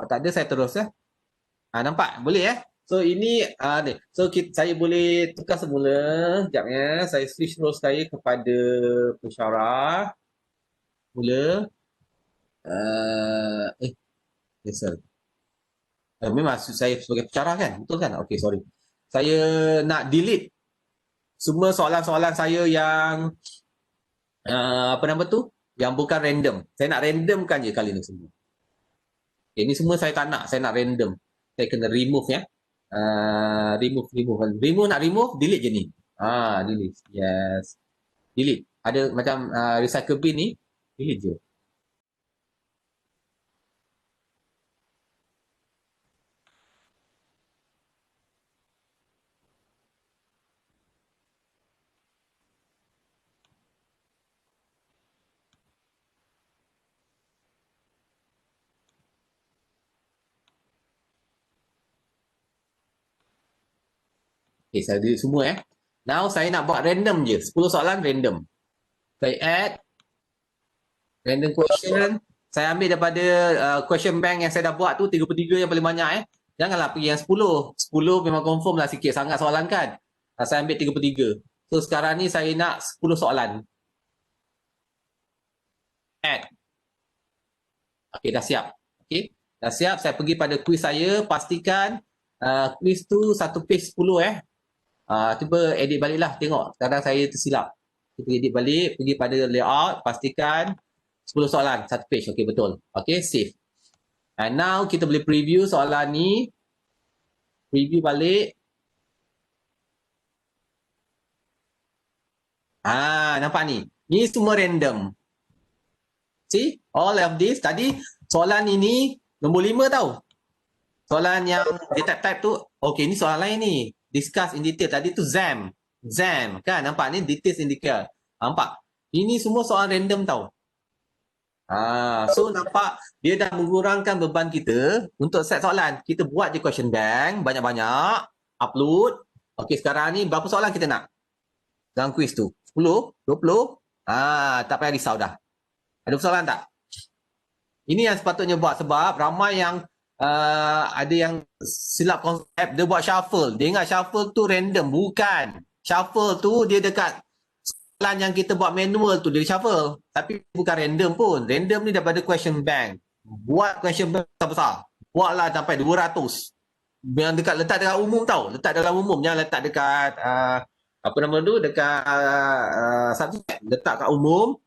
tak ada saya terus ya. Nampak? Boleh ya? So ini ni. So saya boleh tukar semula. Sekejap ya. Saya switch role saya kepada pensyarah. Mula. Yes, sir. Memang maksud saya sebagai pensyarah kan? Betul kan? Okey, sorry. Saya nak delete semua soalan-soalan saya yang apa nama tu? Yang bukan random. Saya nak randomkan je kali ni semua. Okay, ni semua saya tak nak. Saya nak random. Saya kena remove ya. Remove nak remove, delete je ni. Delete. Yes. Delete. Ada macam recycle bin ni, delete je. Okay, saya delete semua ya. Now saya nak buat random je. 10 soalan random. Saya add random question. Saya ambil daripada question bank yang saya dah buat tu 33 yang paling banyak Janganlah pergi yang 10. 10 memang confirm lah sikit sangat soalan kan. Saya ambil 33. So sekarang ni saya nak 10 soalan. Add. Okey, dah siap. Okey, dah siap. Saya pergi pada quiz saya, pastikan quiz tu satu page 10 cuba edit baliklah, tengok sekarang saya tersilap. Kita edit balik, pergi pada layout, pastikan 10 soalan, satu page. Okey, betul. Okey, save. And now kita boleh preview soalan ni. Preview balik. Nampak ni? Ni semua random. See? All of this. Tadi soalan ini nombor 5 tau. Soalan yang dia type tu. Okey, ni soalan lain ni. Discuss in detail. Tadi tu ZAM. ZAM. Kan? Nampak ni? Details in detail. Nampak? Ini semua soalan random tau. So nampak dia dah mengurangkan beban kita untuk set soalan. Kita buat je question bank banyak-banyak, upload. Okey, sekarang ni berapa soalan kita nak dalam quiz tu? 10, 20? Tak payah risau dah. Ada soalan tak? Ini yang sepatutnya buat sebab ramai yang ada yang silap konsep, dia buat shuffle. Dia ingat shuffle tu random, bukan. Shuffle tu dia dekat soalan yang kita buat manual tu dia shuffle, tapi bukan random pun. Random ni daripada question bank. Buat question bank besar-besar. Buatlah sampai 200. Yang dekat letak dekat umum tau. Letak dalam umum, jangan letak dekat apa nama tu, dekat subjek. Letak kat umum.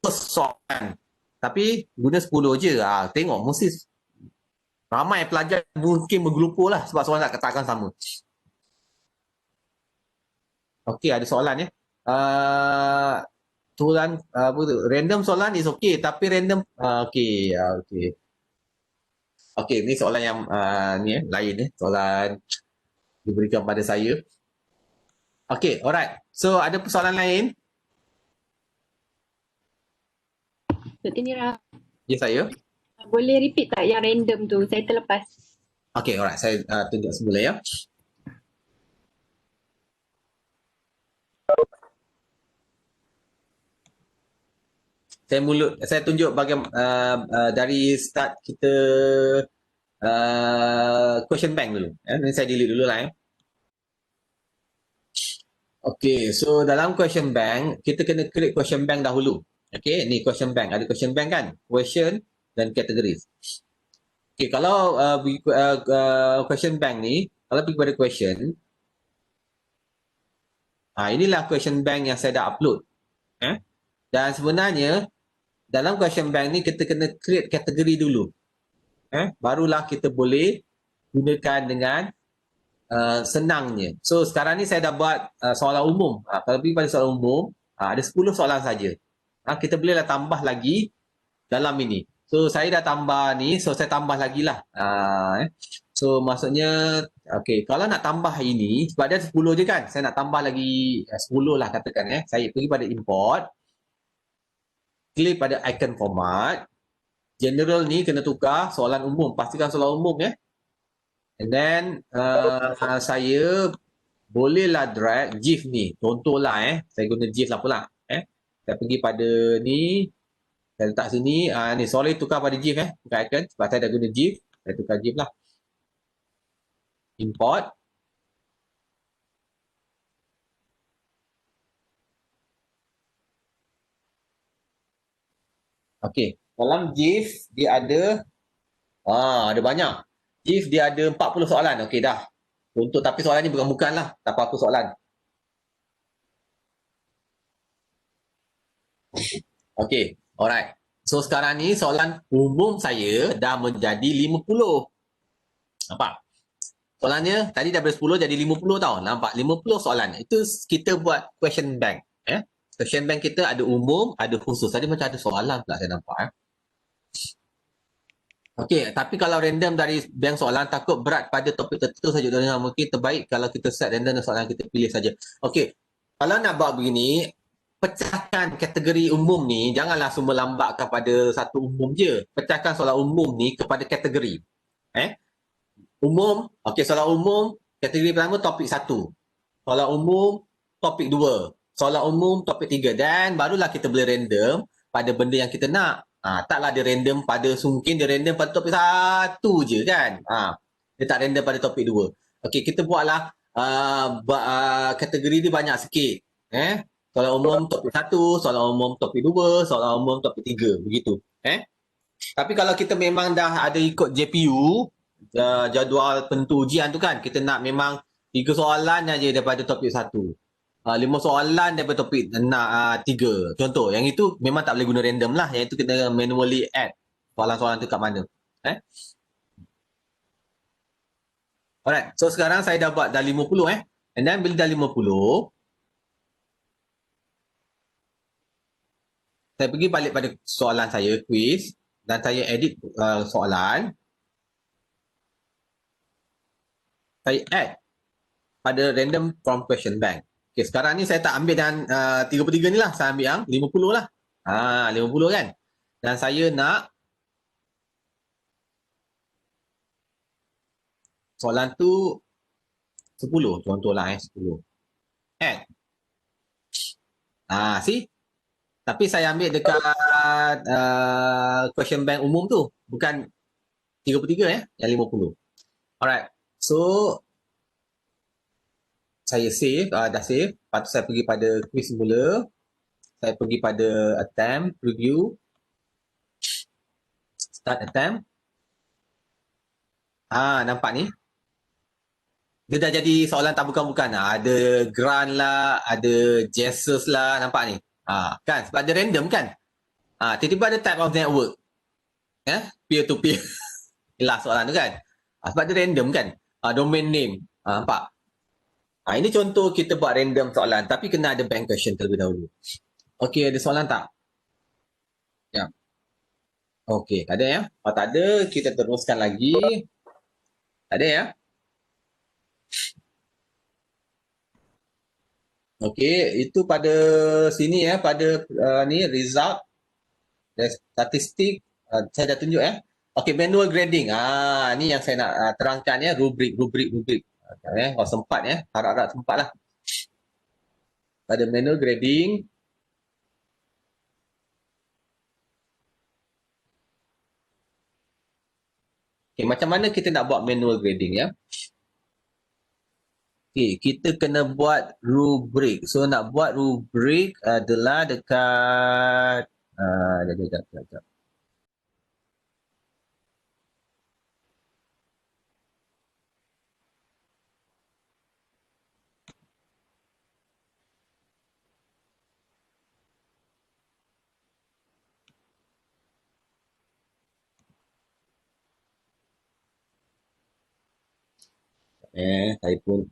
Soalan. Tapi guna 10 je. Tengok mesti ramai pelajar mungkin bergelumpur lah sebab soalan takkan sama. Okey, ada soalan ya. Soalan apa tu? Random soalan is okey, tapi random okey. Okey, ni soalan yang ni lain soalan diberikan pada saya. Okey, alright. So ada persoalan lain? Dr. Nira. Ya, saya. Boleh repeat tak yang random tu? Saya terlepas. Okey, alright. Saya tunjuk semula ya. Saya tunjuk bagaimana dari start kita question bank dulu. Ini saya delete dulu lah. Okey, so dalam question bank kita kena create question bank dahulu. Okey, ni question bank. Ada question bank kan? Question dan categories. Okey, kalau question bank ni, kalau pergi pada question, inilah question bank yang saya dah upload. Dan sebenarnya dalam question bank ni kita kena create kategori dulu. Barulah kita boleh gunakan dengan senangnya. So sekarang ni saya dah buat soalan umum. Kalau pergi pada soalan umum, ada 10 soalan saja. Kita bolehlah tambah lagi dalam ini. So saya dah tambah ni, so saya tambah lagi lah. So maksudnya, okay, kalau nak tambah ini, sebab dia 10 je kan, saya nak tambah lagi 10 lah katakan. Saya pergi pada import, klik pada icon format, general ni kena tukar soalan umum, pastikan soalan umum and then saya bolehlah drag GIF ni, contohlah saya guna GIF lah pula. Saya pergi pada ni, Saya letak sini. Ni sorry tukar pada GIF bukan icon. Sebab saya dah guna GIF. Saya tukar GIF lah. Import. Okey. Dalam GIF dia ada banyak. GIF dia ada 40 soalan. Okey dah. Untuk tapi soalan ni bukan lah. Tak apa-apa soalan. Okey. Alright. So sekarang ni soalan umum saya dah menjadi 50. Nampak? Soalannya tadi daripada 10 jadi 50 tau. Nampak? 50 soalan. Itu kita buat question bank. Question bank kita ada umum, ada khusus. Tadi macam ada soalan pula saya nampak. Okey, tapi kalau random dari bank soalan takut berat pada topik tertentu saja. Mungkin terbaik kalau kita set random dan soalan kita pilih saja. Okey, kalau nak buat begini, pecahkan kategori umum ni, janganlah semua lambakkan pada satu umum je. Pecahkan soalan umum ni kepada kategori. Umum, okey soalan umum, kategori pertama topik 1. Soalan umum, topik 2. Soalan umum, topik 3. Dan barulah kita boleh random pada benda yang kita nak. Taklah dia random pada, mungkin dia random pada topik 1 je kan. Dia tak random pada topik 2. Okey, kita buatlah kategori dia banyak sikit. Soalan umum topik 1, soalan umum topik 2, soalan umum topik 3. Begitu. Tapi kalau kita memang dah ada ikut JPU, jadual penentu ujian tu kan, kita nak memang 3 soalan aja daripada topik 1. 5 soalan daripada topik 3. Contoh, yang itu memang tak boleh guna random lah. Yang itu kita manually add soalan-soalan tu kat mana. Alright, so sekarang saya dah buat dah 50 and then bila dah 50, saya pergi balik pada soalan saya, quiz, dan saya edit soalan. Saya add pada random from question bank. Okay, sekarang ni saya tak ambil yang 33 ni lah. Saya ambil yang 50 lah. 50 kan. Dan saya nak soalan tu 10. Contohlah 10. Add. See? Tapi saya ambil dekat question bank umum tu. Bukan 33 yang 50. Alright. So, saya save, dah save. Lepas tu saya pergi pada quiz semula. Saya pergi pada attempt, preview. Start attempt. Nampak ni. Dia dah jadi soalan tak bukan-bukan. Ada grant lah, ada Jesus lah. Nampak ni. Kan? Sebab dia random kan? Tiba-tiba ada type of network. Peer-to-peer. Ialah soalan tu kan? Sebab dia random kan? Domain name. Nampak? Ini contoh kita buat random soalan. Tapi kena ada bank question terlebih dahulu. Okey, ada soalan tak? Ya. Okey, tak ada ya? Kalau tak ada, kita teruskan lagi. Tak ada ya? Okey, itu pada sini pada ni result statistik saya dah tunjuk Okey, manual grading. Ni yang saya nak terangkan rubrik. Kalau sempat harap-harap sempat lah. Pada manual grading, okey, macam mana kita nak buat manual grading Okay, kita kena buat rubrik. So nak buat rubrik adalah dekat sekejap. Saya pun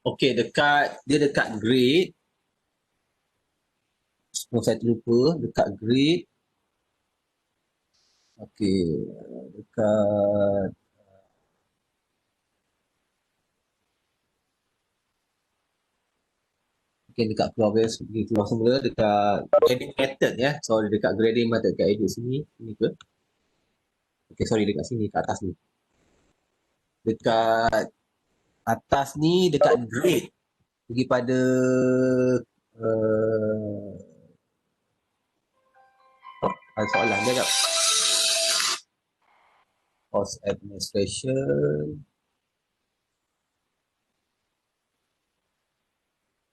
okey, dia dekat grade. Saya terlupa dekat grade. Okey, dekat Mungkin dekat keluar semula dekat grading method ya. Sorry, dekat grading method kat edit sini. Ini ke? Okay, sorry, dekat sini, kat atas ni. Dekat atas ni, dekat grade. Pergi pada ada soalan dia tak? Cost administration.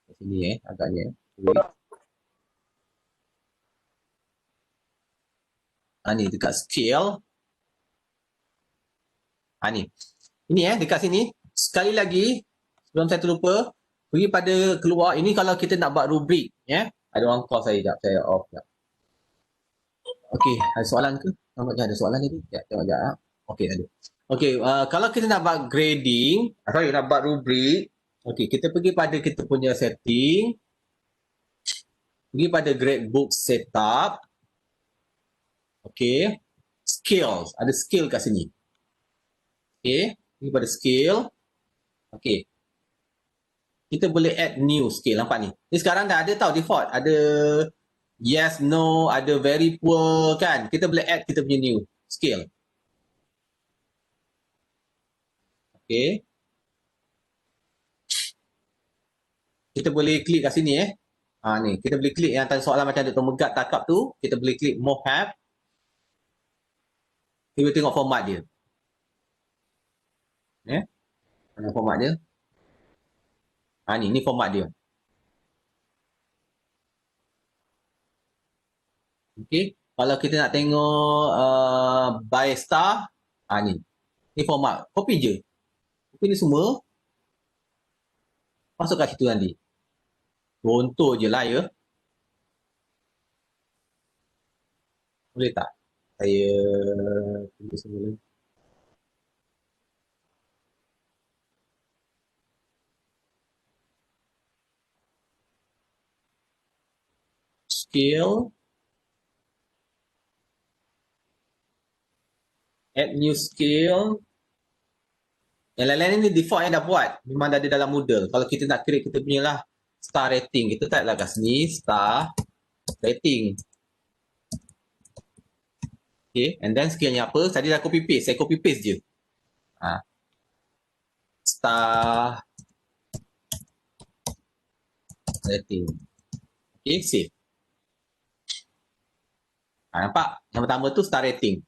Kat sini agaknya. Ni dekat scale. Ni. Ini dekat sini. Sekali lagi, sebelum saya terlupa, pergi pada keluar. Ini kalau kita nak buat rubrik. Ada orang call saya sekejap. Saya off sekejap. Okey, ada soalan ke? Nampaknya ada soalan tadi. Ya, tengok sekejap. Okey, ada. Okey, kalau kita nak buat grading, nak buat rubrik, okey, kita pergi pada kita punya setting, pergi pada gradebook setup, okey, skills, ada skill kat sini. Okey, pergi pada skill, okey, kita boleh add new skill, nampak ni. Ni sekarang dah ada tau default, ada yes, no, ada very poor kan. Kita boleh add kita punya new skill. Okay. Kita boleh klik kat sini ni, kita boleh klik yang tadi soalan macam Dr. Megat takap tu, kita boleh klik more have. Kita boleh tengok format dia. Mana format dia? Ni format dia. Okay. Kalau kita nak tengok by star, ni. Ni format. Copy je. Copy ni semua. Masuk kat situ nanti. Contoh je lah ya. Boleh tak? Saya tulis semula. Skill. Add new skill. Yang lain-lain ni default yang dah buat. Memang dah ada dalam Moodle. Kalau kita nak create kita punya lah star rating. Kita type lah kat sini. Star rating. Okay. And then skillnya apa? Tadi dah copy paste. Saya copy paste je. Star rating. Okay. Save. Nampak? Yang pertama tu star rating.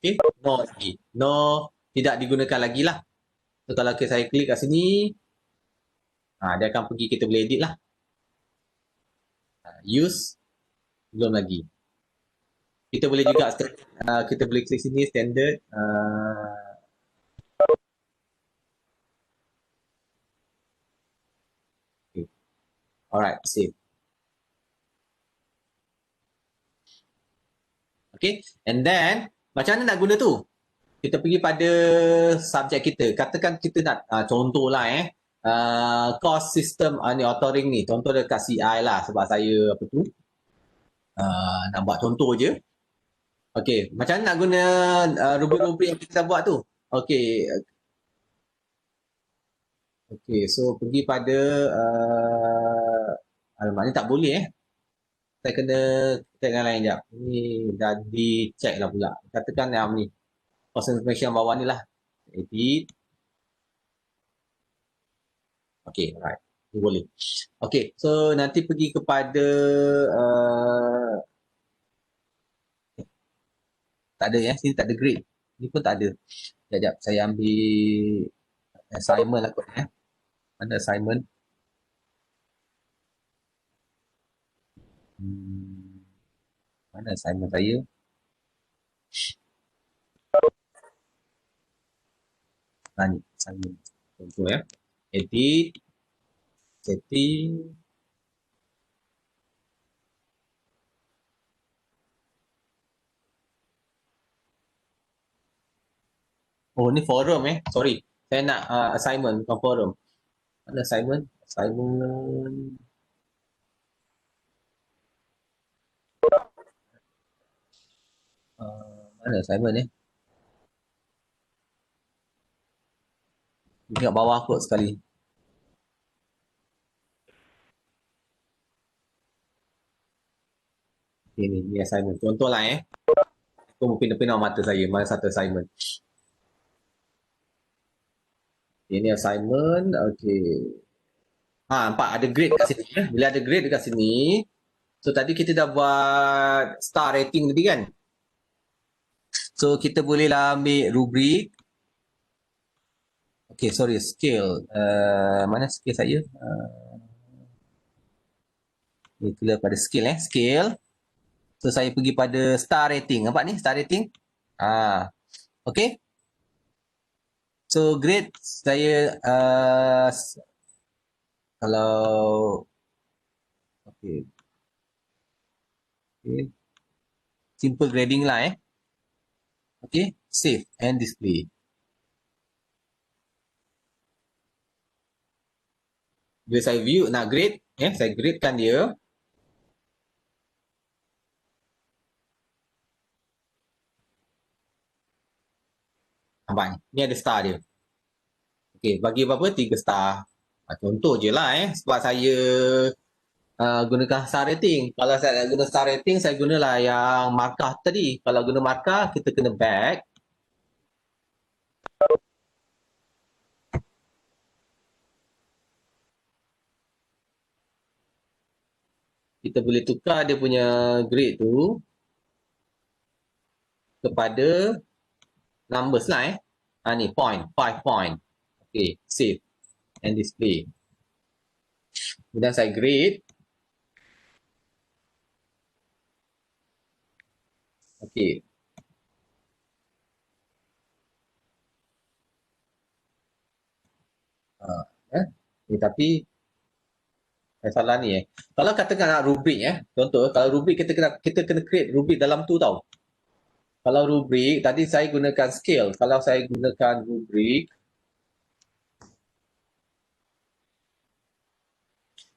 Okay. No lagi. No. Tidak digunakan lagi lah. So, kalau saya klik kat sini, dia akan pergi, kita boleh edit lah. Use, belum lagi. Kita boleh juga, kita boleh klik sini, standard. Okay. Alright, save. Okay, and then, macam mana nak guna tu? Kita pergi pada subjek kita. Katakan kita nak contoh lah cost system ni authoring ni. Contoh dekat CI lah sebab saya apa tu nak buat contoh je. Okey, macam mana nak guna rubrik-rubrik yang kita buat tu? Okey. Okey, so pergi pada alamat ni tak boleh Saya kena dengan lain jap. Ni dah dicek lah pula. Katakan yang ni. Cost information bawah ni lah. Edit. Okay, alright. Ini boleh. Okay, so nanti pergi kepada tak ada sini tak ada grade. Ni pun tak ada. Sekejap, saya ambil assignment lah kot Mana assignment? Mana assignment saya? Ni assignment. Contoh edit, setting. Oh, ni forum Sorry. Saya nak assignment, bukan forum. Mana assignment? Assignment. Mana assignment Tengok bawah kot sekali. Ini assignment. Contohlah Kau berpindah-pindah mata saya. Mana satu assignment? Ini assignment. Okay. Nampak ada grade kat sini. Bila ada grade dekat sini. So, tadi kita dah buat star rating tadi kan? So, kita bolehlah ambil rubrik. Okay, sorry. Scale. Mana scale saya? Ini clear pada scale Scale. So, saya pergi pada star rating. Nampak ni? Star rating. Okay. So, grade saya kalau okay. Simple grading lah Okay. Save and display. Bila saya view nak grade, saya gradekan dia. Nampak ni? Ni ada star dia. Okey, bagi berapa? 3 star. Contoh je lah sebab saya gunakan star rating. Kalau saya nak guna star rating, saya gunalah yang markah tadi. Kalau guna markah, kita kena back. Kita boleh tukar dia punya grade tu kepada numbers lah ni point, 5 point. Okay, save and display. Kemudian saya grade. Okay. Tapi salah ni Kalau katakan nak rubrik contoh kalau rubrik kita kena create rubrik dalam tu tau. Kalau rubrik tadi saya gunakan scale. Kalau saya gunakan rubrik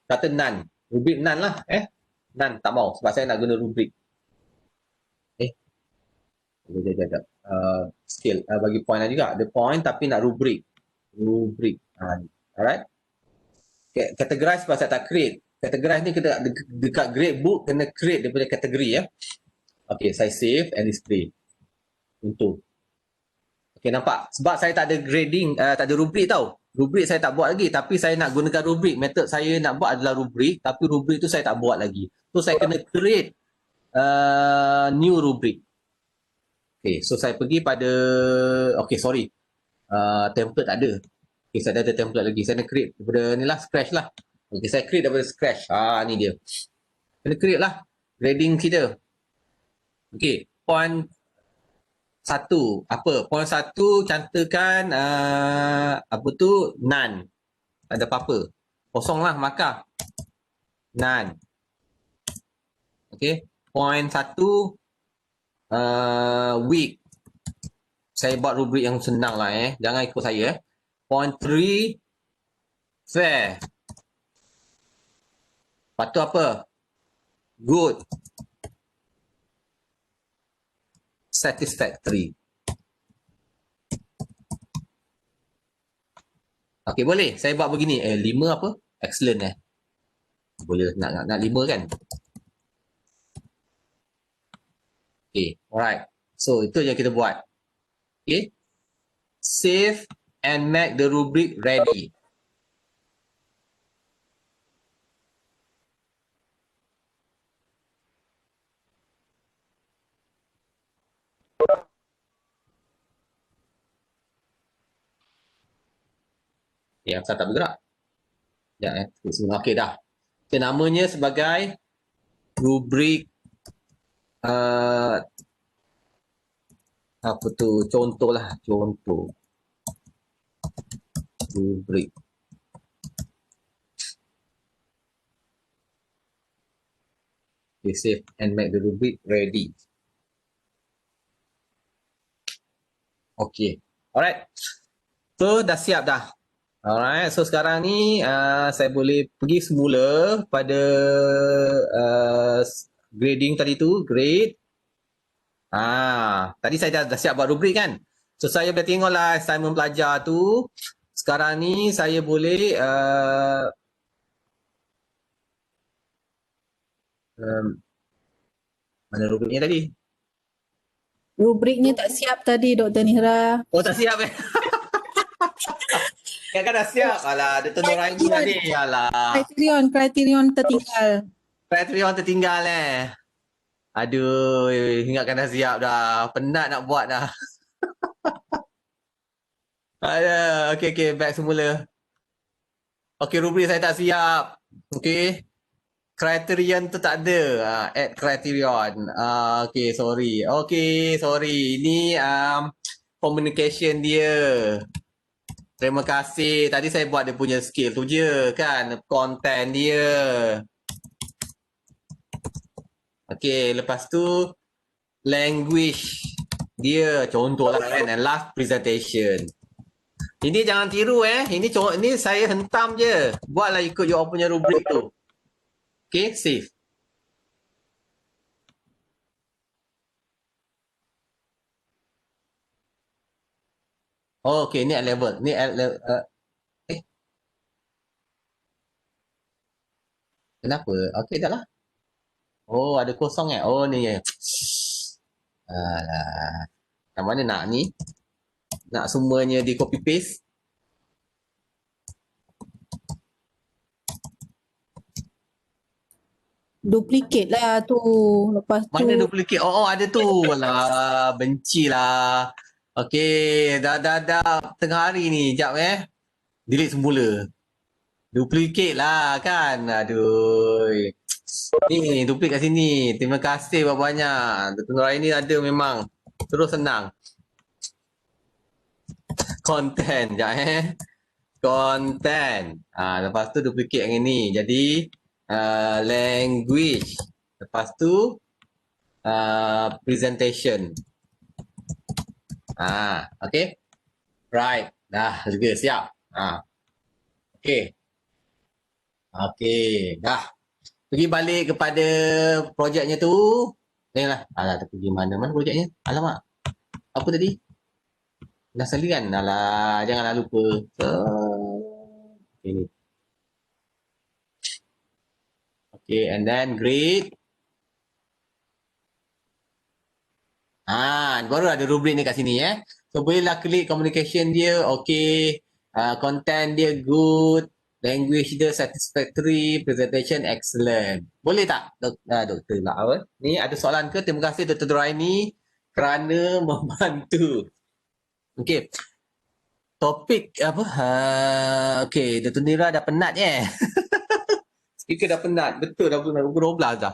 kata none. Rubrik none lah none tak mau sebab saya nak guna rubrik. Sekejap. Scale bagi point lah juga. Ada point tapi nak rubrik. Alright. Categorize sebab saya tak create. Categorize ni kita dekat gradebook kena create daripada kategori Okay, saya save and display. Untuk. Okay, nampak? Sebab saya tak ada grading, tak ada rubrik tau. Rubrik saya tak buat lagi tapi saya nak gunakan rubrik. Method saya nak buat adalah rubrik tapi rubrik tu saya tak buat lagi. So saya kena create new rubrik. Okay, so saya pergi pada template tak ada. Okay, saya ada template lagi. Saya nak create daripada ni lah, scratch lah. Okay, saya create daripada scratch. Ni dia. Kena create lah grading kita. Okay, point 1. Apa? Point 1 cantakan apa tu? None. Tak ada apa-apa. Kosong lah markah. None. Okay. Point 1 week. Saya buat rubrik yang senang lah Jangan ikut saya Point 3 fair. Lepas tu apa? Good. Satisfactory. Okay, boleh. Saya buat begini. 5 apa? Excellent Boleh nak 5 kan? Okay, alright. So, itu yang kita buat. Okay. Save and make the rubric ready. Okay, asal tak bergerak. Okay, dah. Okay, namanya sebagai rubrik apa tu? Contoh lah. Contoh. Rubrik. Okay, save and make the rubric ready. Okay. Alright. So, dah siap dah. Alright. So, sekarang ni saya boleh pergi semula pada grading tadi tu. Grade. Tadi saya dah siap buat rubrik kan? So, saya boleh tengoklah assignment pelajar tu. Sekarang ni saya boleh Mana rubriknya tadi? Rubriknya tak siap tadi Dr. Nihra. Oh, tak siap eh? Ya kan dah siap. Alah, Dr. Noraini tadi. Alah. Kriterion tertinggal. Patreon tertinggal eh. Aduh, ingatkan dah siap dah. Penat nak buat dah. Aduh, okey, back semula. Okey, rubrik saya tak siap. Okey. Criterion tu tak ada. Add criterion. Okey, sorry. Okey, sorry. Ini communication dia. Terima kasih. Tadi saya buat dia punya skill tu je kan. Content dia. Okey, lepas tu language dia contohlah kan. And last presentation. Ini jangan tiru eh. Ini saya hentam je. Buatlah ikut you all punya rubrik tu. Okey, save. Oh, okey, ni at level. Ni at level. Kenapa? Okey, dah lah. Oh, ada kosong eh. Oh, ni ya. Alah. Yang mana nak ni? Nak semuanya di copy paste? Duplicate lah tu. Lepas tu. Mana duplicate? Oh, ada tu. Alah, benci lah. Okey, dah tengah hari ni. Sekejap eh. Delete semula. Duplicate lah kan. Aduh. Ni, duplicate kat sini. Terima kasih banyak-banyak. Dr. Noraini ada memang. Terus senang. Content. Sekejap eh. Content. Lepas tu duplicate yang ini. Jadi, language. Lepas tu, presentation. Okay. Right. Dah juga siap. Okay. Okay. Dah. Pergi balik kepada projeknya tu. Tengoklah. Alah, tu pergi mana projeknya? Alamak. Apa tadi? Dah salian. Alah, janganlah lupa. Okay, ni. Okay, and then grade. Baru ada rubrik ni kat sini eh. So bolehlah klik communication dia, okay. Content dia good, language dia satisfactory, presentation excellent. Boleh tak? Doktor lah apa? Ni ada soalan ke? Terima kasih Dr. Noraini kerana membantu. Okay. Topik apa? Okay, Dr. Nira dah penat eh. Speaker dah penat. Betul dah penat. Pukul 12 dah.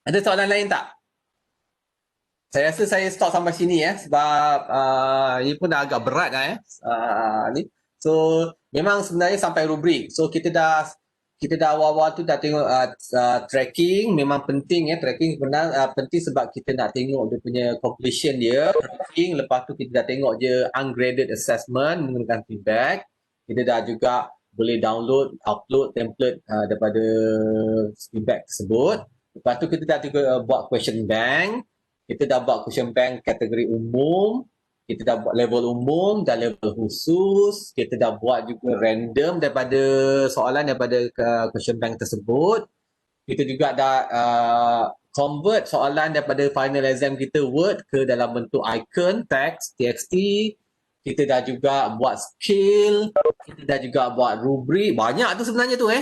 Ada soalan lain tak? Saya rasa saya stop sampai sini sebab ini pun dah agak berat ni. So memang sebenarnya sampai rubrik. So kita dah awal-awal tu dah tengok tracking memang penting tracking sebenarnya penting sebab kita nak tengok dia punya completion dia. Tracking lepas tu kita dah tengok je ungraded assessment menggunakan feedback. Kita dah juga boleh download, upload template daripada feedback tersebut. Lepas tu kita dah juga buat question bank. Kita dah buat question bank kategori umum, kita dah buat level umum dan level khusus, kita dah buat juga random daripada soalan daripada question bank tersebut. Kita juga dah convert soalan daripada final exam kita Word ke dalam bentuk icon, text, txt. Kita dah juga buat skill, kita dah juga buat rubrik. Banyak tu sebenarnya tu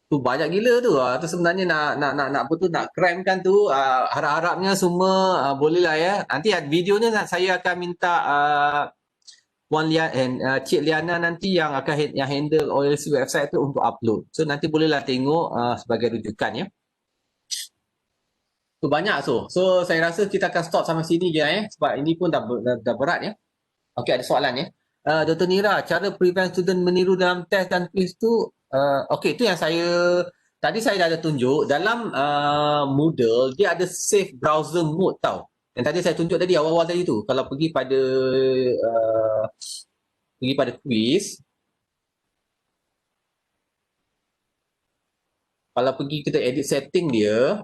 tu banyak gila tu. Tu sebenarnya nak apa tu, nak cramkan tu. Harap-harapnya semua bolehlah ya. Nanti videonya saya akan minta Puan Cik Liana nanti yang akan yang handle OLC website tu untuk upload. So nanti bolehlah tengok sebagai rujukan ya. Tu banyak so saya rasa kita akan stop sampai sini je sebab ini pun dah berat ya. Okey, ada soalan ya. Dr. Nira, cara prevent student meniru dalam test dan quiz tu okey, itu yang tadi saya dah ada tunjuk dalam Moodle dia ada save browser mode tau. Yang tadi saya tunjuk tadi awal-awal tadi tu. Kalau pergi pada quiz, kalau pergi kita edit setting dia,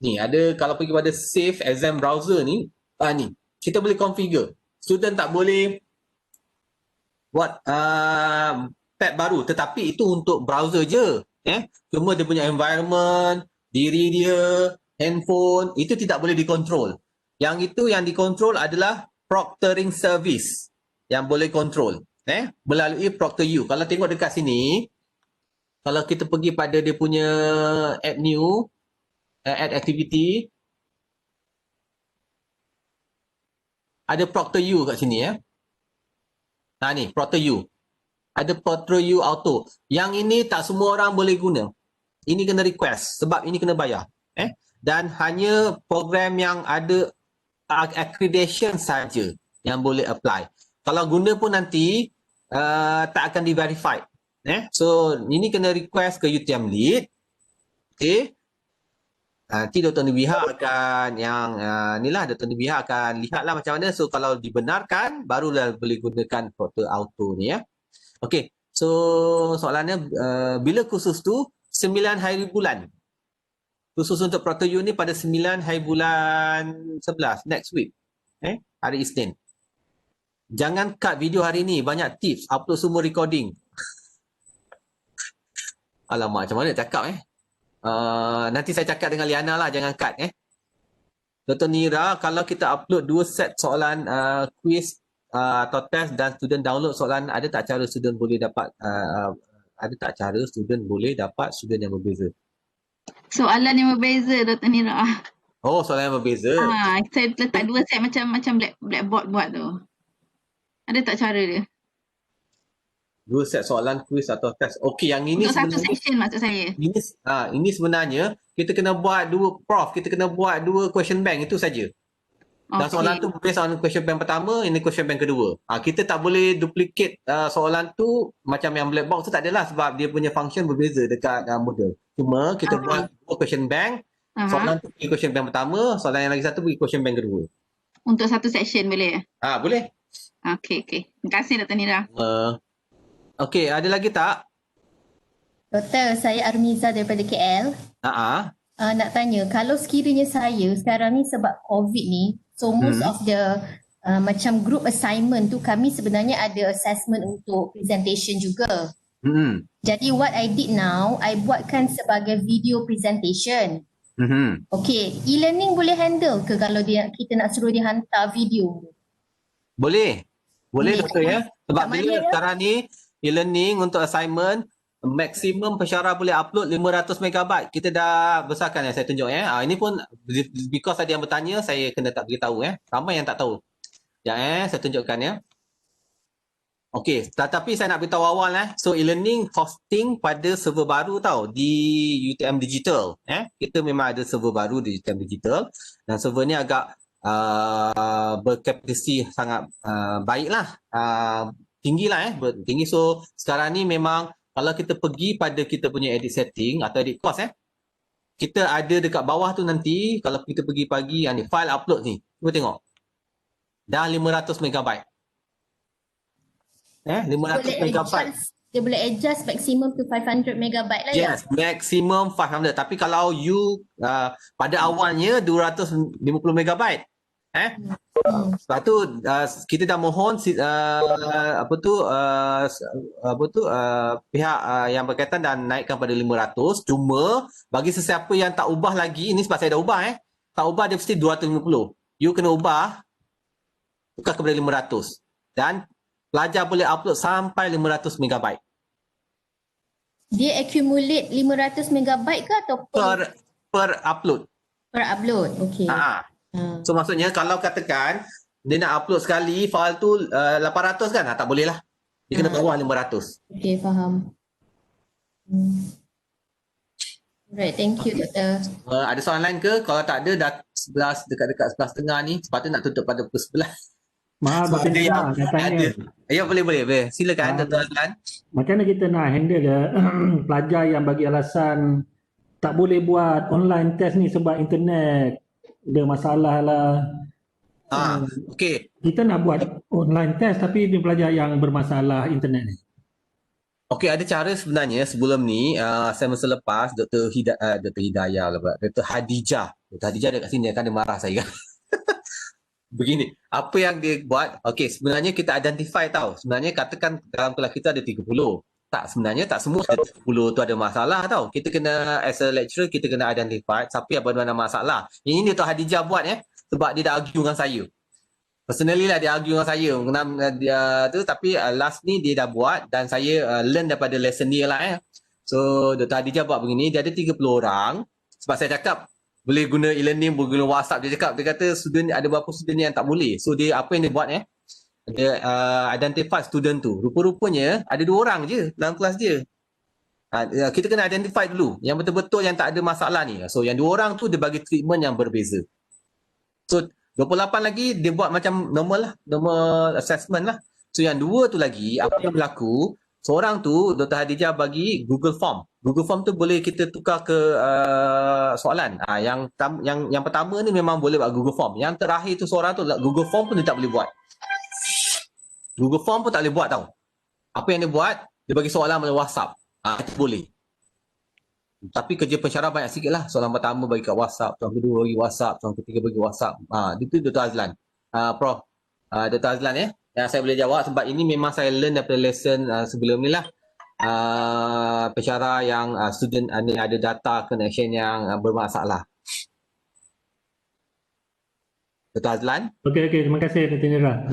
ni ada, kalau pergi pada save exam browser ni, ni kita boleh configure. Student tak boleh buat tab baru, tetapi itu untuk browser je. Cuma dia punya environment, diri dia, handphone, itu tidak boleh dikontrol. Yang itu yang dikontrol adalah proctoring service yang boleh kontrol melalui Proctor.u. Kalau tengok dekat sini, kalau kita pergi pada dia punya add new, add activity, ada Proctor.u kat sini ni Proctor.u. Ada Proctor.u auto. Yang ini tak semua orang boleh guna. Ini kena request sebab ini kena bayar. Dan hanya program yang ada accreditation saja yang boleh apply. Kalau guna pun nanti tak akan di-verified. So ini kena request ke UTM lead. Okey. Nanti Dr. Nubiha akan Dr. Nubiha akan lihatlah macam mana. So kalau dibenarkan barulah boleh gunakan Proctor auto ni Okey. So soalannya bila kursus tu 9 hari bulan. Khusus untuk Proctor.u ni pada 9 hari bulan 11, next week. Hari Isnin. Jangan cut video hari ni, banyak tips, upload semua recording. Alamak, macam mana cakap nanti saya cakap dengan Liana lah, jangan cut Dr. Nira, kalau kita upload 2 set soalan quiz atau test dan student download soalan, ada tak cara student boleh dapat student yang berbeza? Soalan yang berbeza, Dr. Nira. Oh, soalan yang berbeza. Saya letak 2 set macam blackboard buat tu. Ada tak cara dia? 2 set soalan quiz atau test. Okey, yang ini untuk satu section maksud saya. Ini sebenarnya kita kena buat 2 prof, kita kena buat 2 question bank, itu saja. Dan soalan tu based on question bank pertama, ini question bank kedua. Kita tak boleh duplicate soalan tu macam yang black box tu, tak adalah sebab dia punya function berbeza dekat model. Cuma kita buat 2 question bank, soalan tu pergi question bank pertama, soalan yang lagi satu pergi question bank kedua. Untuk satu section boleh? Boleh. Okey. Terima kasih Dr. Nira. Okey, ada lagi tak? Doktor, saya Armiza daripada KL. Nak tanya, kalau sekiranya saya sekarang ni sebab COVID ni, so most of the macam group assignment tu kami sebenarnya ada assessment untuk presentation juga. Jadi what I did now, I buatkan sebagai video presentation. Okay, e-learning boleh handle ke kalau kita nak suruh dia hantar video? Boleh doktor Sebab bila sekarang ni e-learning untuk assignment, maksimum pensyarah boleh upload 500 MB. Kita dah besarkan saya tunjuk Ini pun because ada yang bertanya, saya kena tak beritahu Ramai yang tak tahu. Saya tunjukkan Okey, tetapi saya nak beritahu awal So e-learning hosting pada server baru di UTM Digital. Kita memang ada server baru di UTM Digital dan server ni agak berkapasiti sangat baiklah. Tinggilah tinggi. So sekarang ni memang kalau kita pergi pada kita punya edit setting atau edit course kita ada dekat bawah tu nanti, kalau kita pergi pagi yang ni file upload ni, cuba tengok dah 500 MB. 500 MB. Dia boleh adjust maximum to 500 MB lah Yes, maximum 500. Tapi kalau you pada awalnya 250 MB. Sebab tu kita dah mohon pihak yang berkaitan dan naikkan pada 500. Cuma bagi sesiapa yang tak ubah lagi, ini sebab saya dah ubah tak ubah dia mesti 250. You kena ubah tukar kepada 500. Dan pelajar boleh upload sampai 500 MB. Dia accumulate 500 MB ke atau per upload? Per upload, okey. So maksudnya kalau katakan dia nak upload sekali file tu 800 kan, tak boleh lah. Dia kena bawah 500. Okey, faham. Alright, thank you doktor. Ada soalan lain ke? Kalau tak ada, dah 11, dekat-dekat 11.30 ni, sepatutnya nak tutup pada pukul 11. Maaf, Dr. Nira, nak tanya. Ya, boleh. Silakan, Dr. Azlan. Macam mana kita nak handle pelajar yang bagi alasan tak boleh buat online test ni sebab internet ada masalah lah. Okey. Kita nak buat online test tapi dia pelajar yang bermasalah internet ni. Okey, ada cara sebenarnya sebelum ni, semester lepas, Dr. Hidayah lah, Dr. Hadijah. Dr. Hadijah dekat sini, kan dia marah saya kan. Begini, apa yang dia buat, okey, sebenarnya kita identify sebenarnya katakan dalam kelas kita ada 30. Tak, sebenarnya tak semua 10 tu ada masalah tau. Kita kena, as a lecturer, kita kena identify siapa yang benar-benar masalah. Ini Dr. Hadijah buat sebab dia dah argue dengan saya. Personally lah dia argue dengan saya. Dia tu, tapi last ni dia dah buat dan saya learn daripada lesson dia lah. So Dr. Hadijah buat begini, dia ada 30 orang. Sebab saya cakap, boleh guna e-learning, boleh guna WhatsApp. Dia kata student, ada beberapa student yang tak boleh. So dia apa yang dia buat dia identify student tu. Rupa-rupanya ada 2 orang je dalam kelas dia. Kita kena identify dulu yang betul-betul yang tak ada masalah ni. So yang 2 orang tu dia bagi treatment yang berbeza. So 28 lagi dia buat macam normal lah, normal assessment lah. So yang 2 tu lagi apa yang berlaku, seorang tu Dr. Hadijah bagi Google Form. Google Form tu boleh kita tukar ke soalan. Yang pertama ni memang boleh buat Google Form. Yang terakhir tu seorang tu Google Form pun dia tak boleh buat. Google Form pun tak boleh buat tau. Apa yang dia buat, dia bagi soalan melalui WhatsApp. Itu boleh. Tapi kerja pensyarah banyak sikit lah. Soalan pertama bagi kat WhatsApp, soalan kedua bagi WhatsApp, soalan ketiga bagi WhatsApp. Itu Dr. Azlan. Prof. Dr. Azlan yang saya boleh jawab sebab ini memang saya learn daripada lesson sebelum ni lah. Pensyarah yang student ni ada data connection yang bermasalah. Dr. Azlan. Okey, terima kasih Dr. Nira.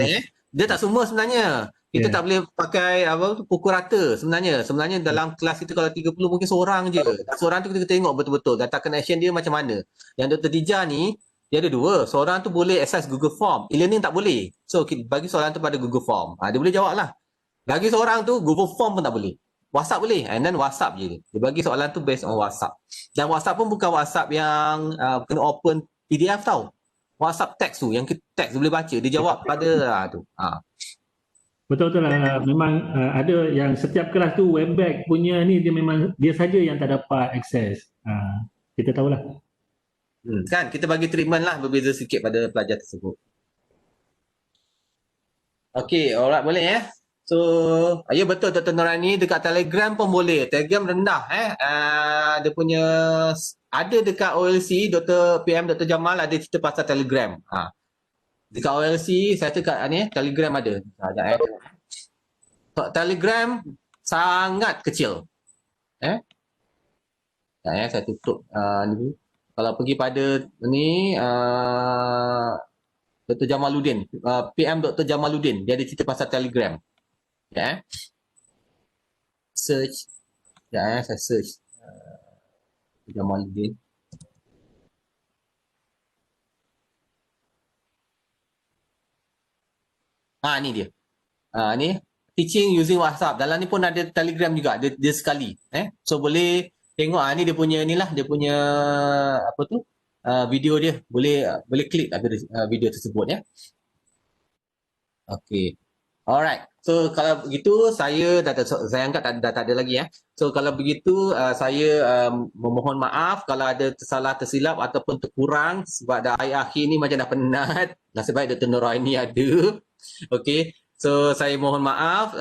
Dia tak semua sebenarnya. Kita tak boleh pakai pukul rata sebenarnya. Sebenarnya dalam kelas kita kalau 30 mungkin seorang je. Seorang tu kita tengok betul-betul data connection dia macam mana. Yang Dr. Dija ni dia ada 2. Seorang tu boleh access Google Form. E-learning tak boleh. So bagi soalan tu pada Google Form. Dia boleh jawab lah. Bagi seorang tu Google Form pun tak boleh. WhatsApp boleh. And then WhatsApp je. Dia bagi soalan tu based on WhatsApp. Dan WhatsApp pun bukan WhatsApp yang kena open PDF tau. WhatsApp text tu yang text boleh baca. Dia jawab pada tu. Betul-betul lah. Memang ada yang setiap kelas tu Webex punya ni dia memang dia saja yang tak dapat akses. Kita tahulah. Kan kita bagi treatment lah berbeza sikit pada pelajar tersebut. Okey, alright, boleh So, ya betul Dr. Nurani dekat Telegram pun boleh. Telegram rendah dia punya ada dekat OLC PM Dr. Jamal ada cerita pasal Telegram. Dekat OLC saya dekat Telegram ada. Telegram sangat kecil. Saya tutup ni. Kalau pergi pada ni Dr. Jamaluddin, PM Dr. Jamaluddin, dia ada cerita pasal Telegram. Search. Saya search Jamaluddin. Ni dia. Ni teaching using WhatsApp. Dalam ni pun ada Telegram juga. Dia sekali. So boleh tengok ni dia punya ni lah, dia punya apa tu? Video dia. Boleh klik video tersebut Okey. Alright. So kalau begitu saya anggap dah tak ada lagi So kalau begitu saya memohon maaf kalau ada tersilap ataupun terkurang sebab dah akhir ni macam dah penat. Nasib baik Dr. Nuraini ada. Okey. So saya mohon maaf.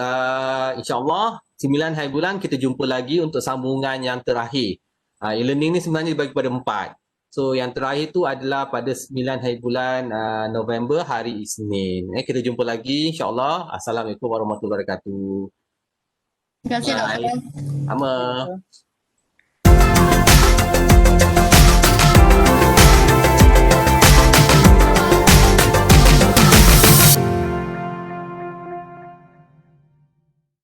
InsyaAllah 9 hari bulan kita jumpa lagi untuk sambungan yang terakhir. E-learning ni sebenarnya dibagi pada 4. So yang terakhir tu adalah pada 9 hari bulan November hari Isnin. Kita jumpa lagi insyaAllah. Assalamualaikum warahmatullahi wabarakatuh. Terima kasih doktor. Sama.